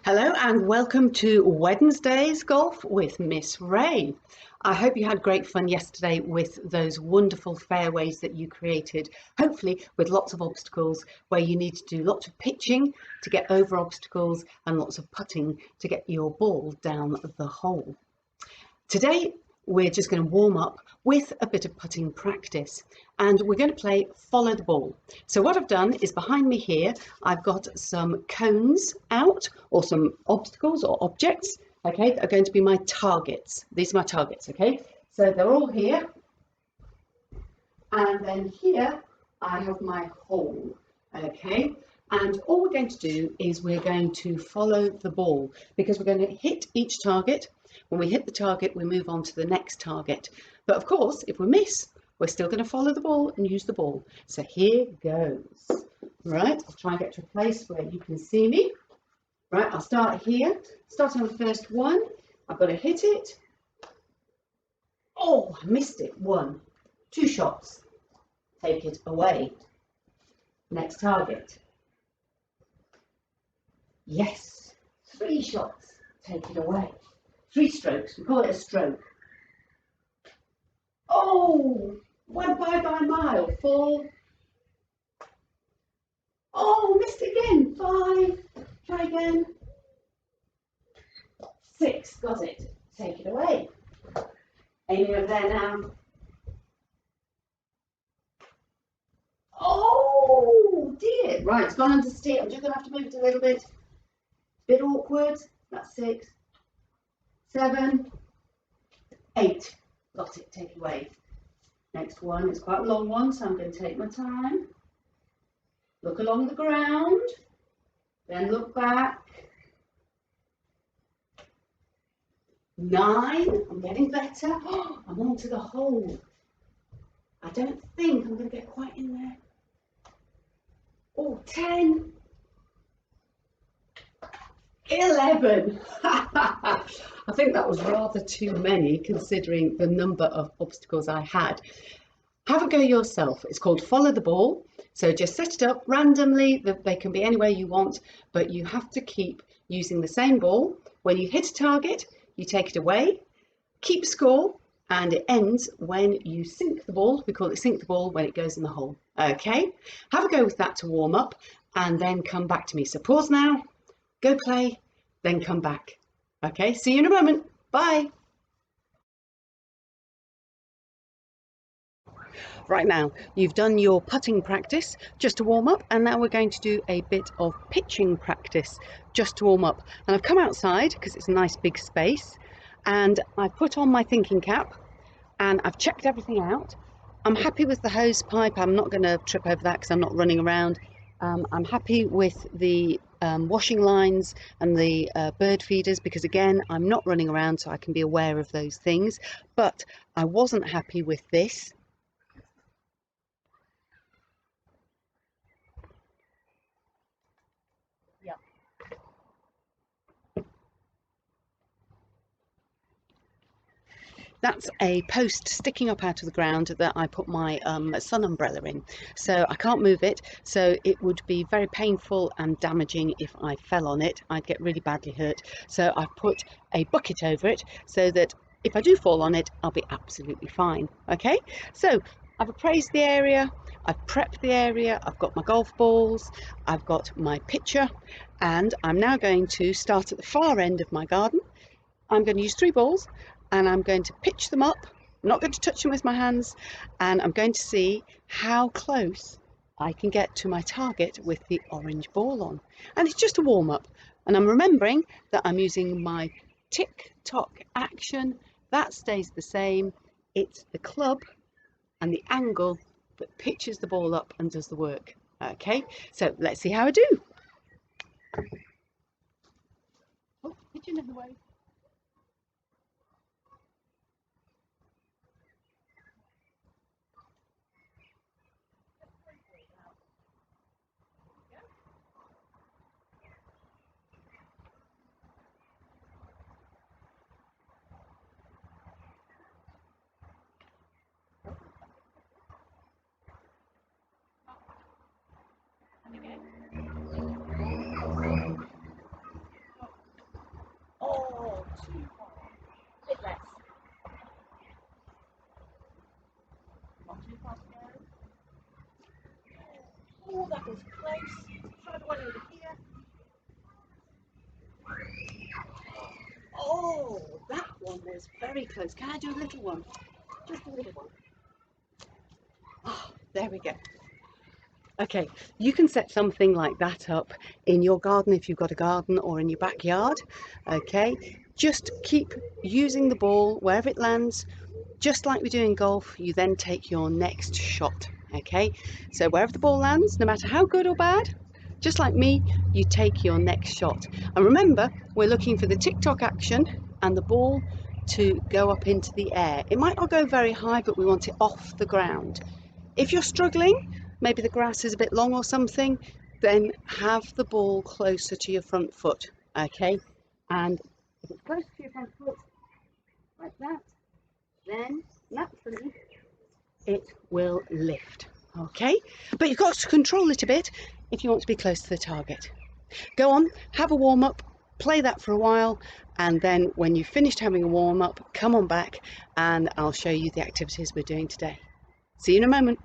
Hello and welcome to Wednesday's Golf with Miss Ray. I hope you had great fun yesterday with those wonderful fairways that you created, hopefully with lots of obstacles where you need to do lots of pitching to get over obstacles and lots of putting to get your ball down the hole. Today we're just going to warm up with a bit of putting practice and we're going to play follow the ball. So what I've done is behind me here I've got some cones out, or some obstacles or objects, okay, that are going to be my targets. These are my targets, okay, so they're all here, and then here I have my hole, okay, and all we're going to do is we're going to follow the ball because we're going to hit each target. When we hit the target, we move on to the next target. But of course, if we miss, we're still going to follow the ball and use the ball. So here goes. Right, I'll try and get to a place where you can see me. Right, I'll start here. Starting on the first one, I've got to hit it. Oh, I missed it. 1, 2 shots. Take it away. Next target. Yes, 3 shots. Take it away. 3 strokes, we call it a stroke. Oh, went by a mile. 4. Oh, missed again. 5, try again. 6, got it. Take it away. Aiming over there now. Oh dear. Right, it's gone under steer. I'm just going to have to move it a little bit. Bit awkward. That's 6, 7, 8. Got it. Take it away. Next one is quite a long one, so I'm going to take my time. Look along the ground. Then look back. 9. I'm getting better. Oh, I'm onto the hole. I don't think I'm going to get quite in there. Oh, 10. 11. I think that was rather too many considering the number of obstacles I had. Have a go yourself. It's called follow the ball. So just set it up randomly. They can be anywhere you want, but you have to keep using the same ball. When you hit a target, you take it away, keep score, and it ends when you sink the ball. We call it sink the ball when it goes in the hole. Okay, have a go with that to warm up and then come back to me. So pause now, go play, then come back. Okay, see you in a moment. Bye. Right, now you've done your putting practice just to warm up, and now we're going to do a bit of pitching practice just to warm up. And I've come outside because it's a nice big space, and I've put on my thinking cap and I've checked everything out. I'm happy with the hose pipe. I'm not going to trip over that because I'm not running around. I'm happy with the washing lines and the bird feeders because again I'm not running around, so I can be aware of those things. But I wasn't happy with this. Yeah. That's a post sticking up out of the ground that I put my sun umbrella in. So I can't move it. So it would be very painful and damaging if I fell on it. I'd get really badly hurt. So I've put a bucket over it so that if I do fall on it, I'll be absolutely fine. Okay, so I've appraised the area. I've prepped the area. I've got my golf balls. I've got my pitcher. And I'm now going to start at the far end of my garden. I'm going to use 3 balls and I'm going to pitch them up. I'm not going to touch them with my hands, and I'm going to see how close I can get to my target with the orange ball on. And it's just a warm up. And I'm remembering that I'm using my tick-tock action. That stays the same. It's the club and the angle that pitches the ball up and does the work. Okay, so let's see how I do. Oh, pitching in the way. Oh, that was close. Try the one over here. Oh, that one was very close. Can I do a little one? Just a little one. Oh, there we go. Okay, you can set something like that up in your garden if you've got a garden, or in your backyard. Okay, just keep using the ball wherever it lands. Just like we do in golf, you then take your next shot. Okay, so wherever the ball lands, no matter how good or bad, just like me, you take your next shot. And remember, we're looking for the tick-tock action and the ball to go up into the air. It might not go very high, but we want it off the ground. If you're struggling, maybe the grass is a bit long or something, then have the ball closer to your front foot. Okay, and if it's close to your front foot, like that, then naturally it will lift. Okay, but you've got to control it a bit if you want to be close to the target. Go on, have a warm up, play that for a while, and then when you've finished having a warm up, come on back and I'll show you the activities we're doing today. See you in a moment.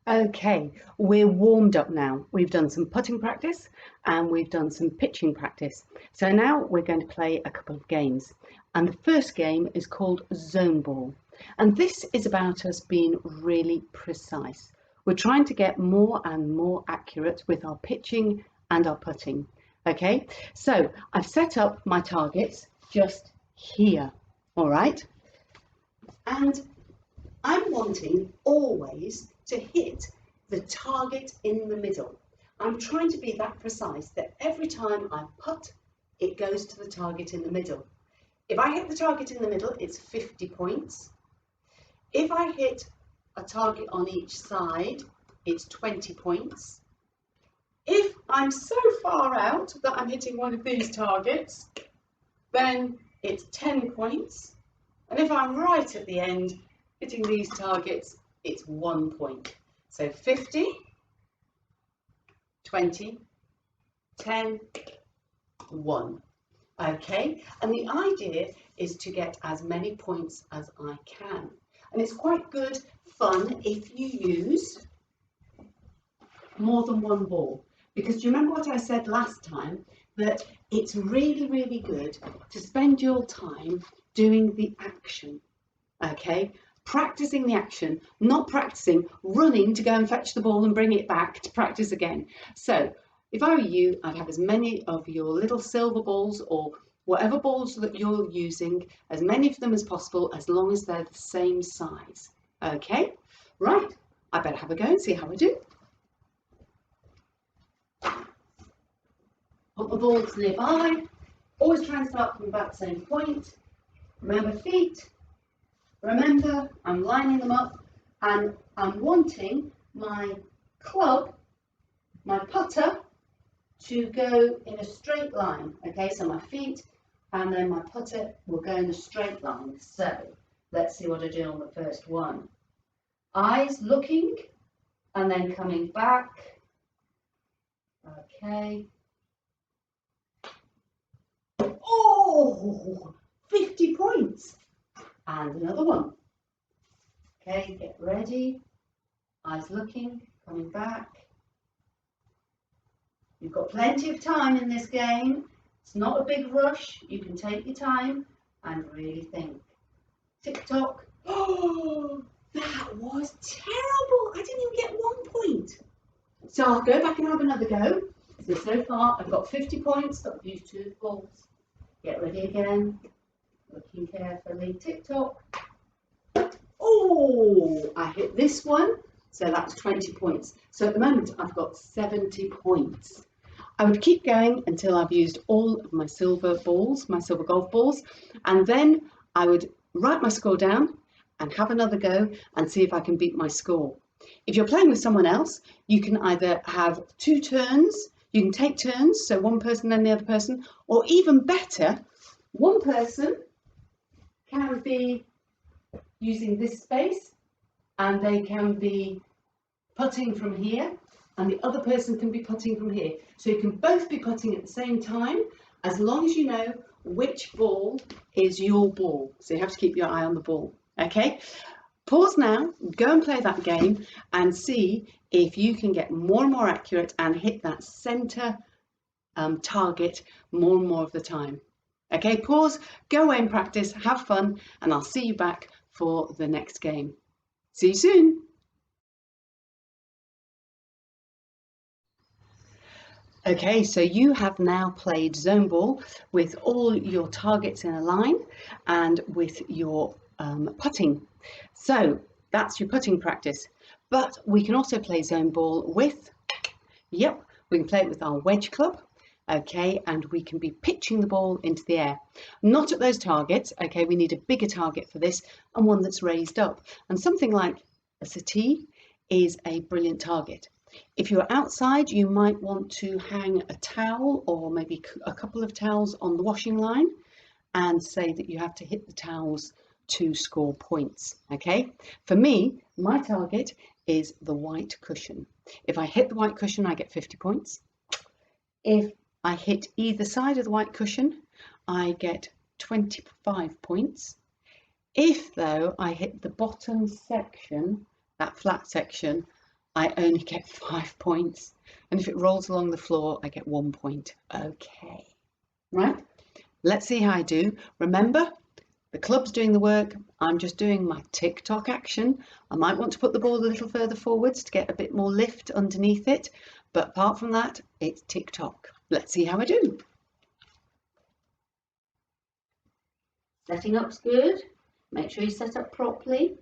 Okay, we're warmed up now. We've done some putting practice and we've done some pitching practice. So now we're going to play a couple of games. And the first game is called Zone Ball. And this is about us being really precise. We're trying to get more and more accurate with our pitching and our putting. Okay, so I've set up my targets just here. All right. And I'm wanting always to hit the target in the middle. I'm trying to be that precise that every time I putt, it goes to the target in the middle. If I hit the target in the middle, it's 50 points. If I hit a target on each side, it's 20 points. If I'm so far out that I'm hitting one of these targets, then it's 10 points. And if I'm right at the end, hitting these targets, it's 1 point. So 50, 20, 10, 1. Okay, and the idea is to get as many points as I can. And it's quite good fun if you use more than one ball. Because do you remember what I said last time? That it's really, really good to spend your time doing the action. Okay, practicing the action, not practicing running to go and fetch the ball and bring it back to practice again. So if I were you, I'd have as many of your little silver balls or whatever balls that you're using, as many of them as possible, as long as they're the same size. Okay, right, I better have a go and see how I do. Put the balls nearby, always try and start from about the same point. Remember feet. Remember, I'm lining them up and I'm wanting my club, my putter, to go in a straight line. Okay, so my feet and then my putter will go in a straight line. So let's see what I do on the first one. Eyes looking and then coming back. Okay. Oh, 50 points. And another one. Okay, get ready. Eyes looking, coming back. You've got plenty of time in this game. It's not a big rush. You can take your time and really think. Tick tock. Oh, that was terrible. I didn't even get 1 point. So I'll go back and have another go. So far I've got 50 points, but I've used 2 balls. Get ready again. Looking carefully. Tick tock. Oh, I hit this one. So that's 20 points. So at the moment I've got 70 points. I would keep going until I've used all of my silver balls, my silver golf balls, and then I would write my score down and have another go and see if I can beat my score. If you're playing with someone else, you can either have 2 turns, you can take turns, so one person then the other person, or even better, one person can be using this space and they can be putting from here and the other person can be putting from here. So you can both be putting at the same time as long as you know which ball is your ball. So you have to keep your eye on the ball. Okay, Pause now, go and play that game and see if you can get more and more accurate and hit that center target more and more of the time. Okay, pause, go away and practice, have fun, and I'll see you back for the next game. See you soon. Okay, so you have now played zone ball with all your targets in a line and with your putting. So that's your putting practice. But we can also play zone ball with, yep, we can play it with our wedge club. Okay, and we can be pitching the ball into the air. Not at those targets, okay, we need a bigger target for this and one that's raised up. And something like a settee is a brilliant target. If you're outside, you might want to hang a towel or maybe a couple of towels on the washing line and say that you have to hit the towels to score points, okay? For me, my target is the white cushion. If I hit the white cushion, I get 50 points. If I hit either side of the white cushion, I get 25 points. If, though, I hit the bottom section, that flat section, I only get 5 points. And if it rolls along the floor, I get 1 point. Okay, right? Let's see how I do. Remember, the club's doing the work. I'm just doing my tick-tock action. I might want to put the ball a little further forwards to get a bit more lift underneath it. But apart from that, it's tick-tock. Let's see how I do. Setting up's good. Make sure you set up properly.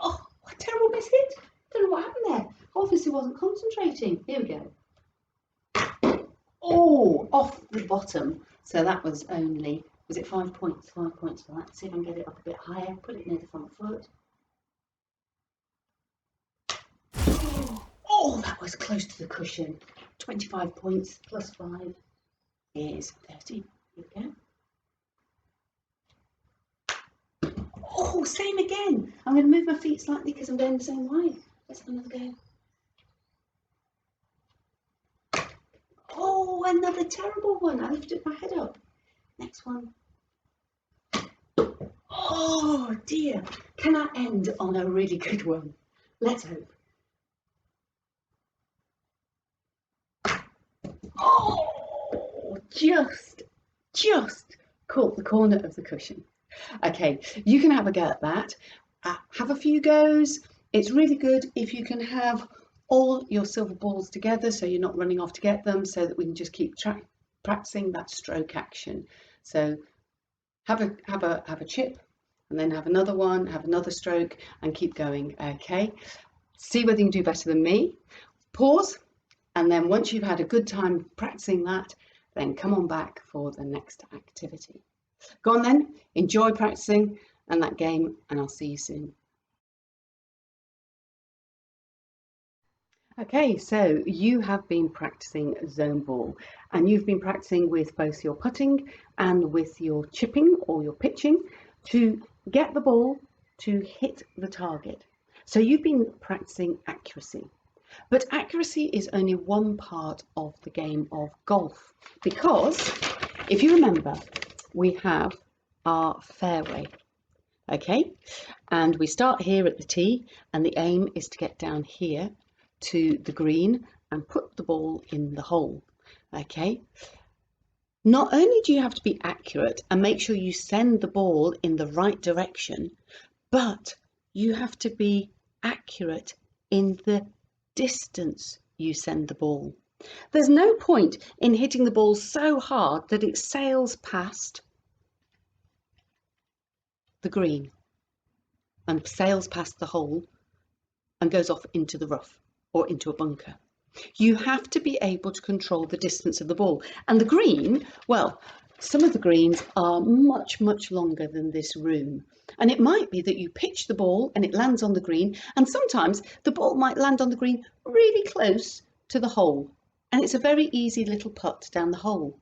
Oh, what a terrible miss hit. Don't know what happened there. Obviously wasn't concentrating. Here we go. Oh, off the bottom. So that was only, was it 5 points? 5 points for that. See if I can get it up a bit higher. Put it near the front foot. Oh, that was close to the cushion. 25 points plus 5 is 30. Here we go. Oh, same again. I'm going to move my feet slightly because I'm going the same way. Let's have another go. Oh, another terrible one. I lifted my head up. Next one. Oh dear. Can I end on a really good one? Let's hope. Oh, just caught the corner of the cushion. Okay, you can have a go at that. Have a few goes. It's really good if you can have all your silver balls together so you're not running off to get them, so that we can just keep practicing that stroke action. So have a chip and then have another one, have another stroke and keep going. Okay, see whether you can do better than me. Pause, and then once you've had a good time practicing that, then come on back for the next activity. Go on then, enjoy practicing and that game, and I'll see you soon. Okay, so you have been practicing zone ball and you've been practicing with both your putting and with your chipping or your pitching to get the ball to hit the target. So you've been practicing accuracy. But accuracy is only one part of the game of golf, because if you remember, we have our fairway, okay? And we start here at the tee and the aim is to get down here to the green and put the ball in the hole, okay? Not only do you have to be accurate and make sure you send the ball in the right direction, but you have to be accurate in the distance you send the ball. There's no point in hitting the ball so hard that it sails past the green and sails past the hole and goes off into the rough or into a bunker. You have to be able to control the distance of the ball. And the green, well, some of the greens are much, much longer than this room. And it might be that you pitch the ball and it lands on the green, and sometimes the ball might land on the green really close to the hole. And it's a very easy little putt down the hole.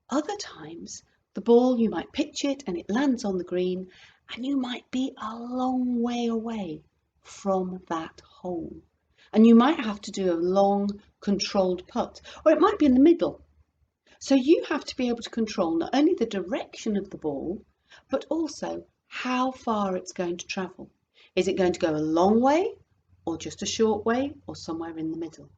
Other times, the ball, you might pitch it and it lands on the green, and you might be a long way away from that hole. And you might have to do a long, controlled putt, or it might be in the middle. So you have to be able to control not only the direction of the ball, but also how far it's going to travel. Is it going to go a long way or just a short way or somewhere in the middle?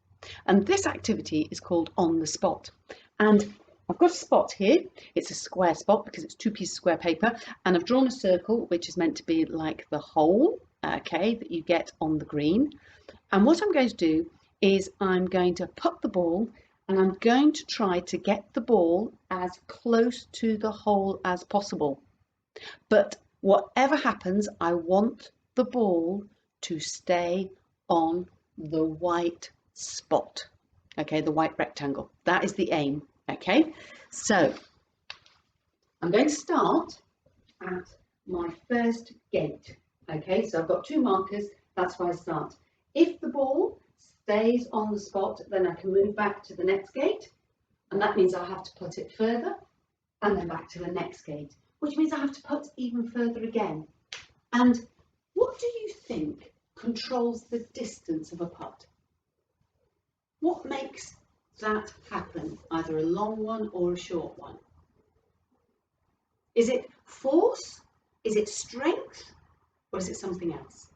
And this activity is called on the spot. And I've got a spot here. It's a square spot because it's 2 pieces of square paper, and I've drawn a circle which is meant to be like the hole, okay, that you get on the green. And what I'm going to do is I'm going to put the ball, and I'm going to try to get the ball as close to the hole as possible. But whatever happens, I want the ball to stay on the white spot, okay, the white rectangle. That is the aim, okay? So I'm going to start at my first gate, okay? So I've got 2 markers, that's where I start. If the ball stays on the spot, then I can move back to the next gate, and that means I have to put it further and then back to the next gate, which means I have to put even further again. And what do you think controls the distance of a putt? What makes that happen, either a long one or a short one? Is it force? Is it strength? Or is it something else?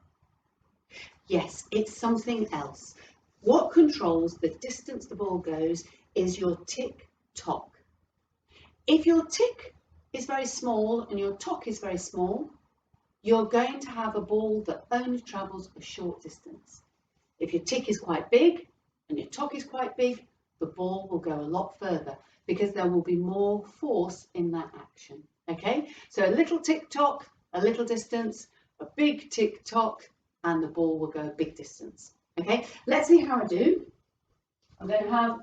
Yes, it's something else. What controls the distance the ball goes is your tick-tock. If your tick is very small and your tock is very small, you're going to have a ball that only travels a short distance. If your tick is quite big and your tock is quite big, the ball will go a lot further because there will be more force in that action. Okay, so a little tick-tock, a little distance, a big tick-tock, and the ball will go a big distance. Okay, let's see how I do. I'm going to have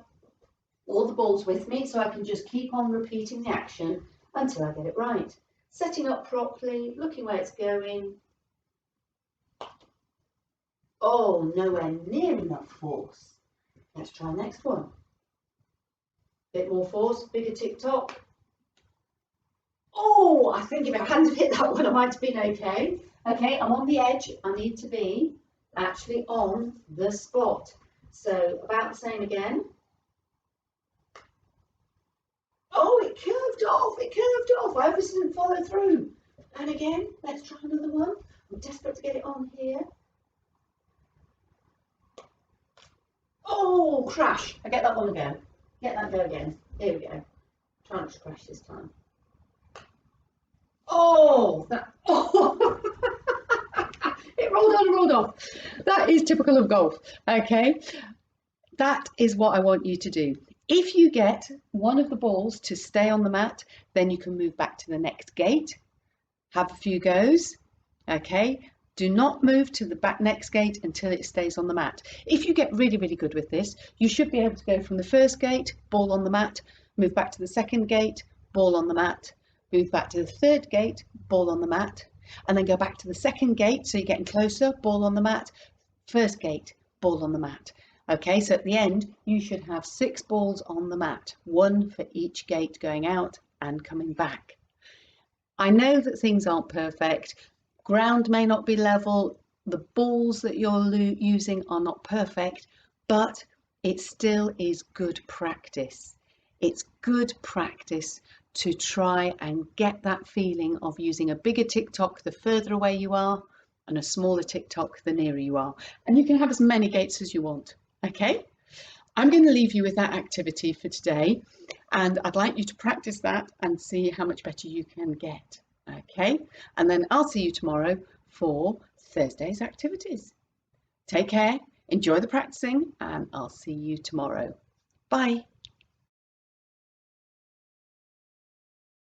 all the balls with me so I can just keep on repeating the action until I get it right. Setting up properly, looking where it's going. Oh, nowhere near enough force. Let's try the next one. Bit more force, bigger tick-tock. Oh, I think if I hadn't have hit that one, I might have been okay. Okay, I'm on the edge. I need to be actually on the spot. So about the same again. Oh, it curved off. It curved off. I obviously didn't follow through. And again, let's try another one. I'm desperate to get it on here. Oh, crash. I get that one again. Get that go again. Here we go. Try not to crash this time. Oh, that. Oh. It rolled on and rolled off. That is typical of golf. Okay. That is what I want you to do. If you get one of the balls to stay on the mat, then you can move back to the next gate, have a few goes, okay? Do not move to the next gate until it stays on the mat. If you get really, really good with this, you should be able to go from the first gate, ball on the mat, move back to the second gate, ball on the mat, move back to the third gate, ball on the mat, and then go back to the second gate, so you're getting closer, ball on the mat, first gate, ball on the mat. Okay, so at the end, you should have 6 balls on the mat, 1 for each gate going out and coming back. I know that things aren't perfect. Ground may not be level. The balls that you're using are not perfect, but it still is good practice. It's good practice to try and get that feeling of using a bigger tick-tock the further away you are and a smaller tick-tock the nearer you are. And you can have as many gates as you want. Okay, I'm going to leave you with that activity for today, and I'd like you to practice that and see how much better you can get. Okay, and then I'll see you tomorrow for Thursday's activities. Take care, enjoy the practicing, and I'll see you tomorrow. Bye.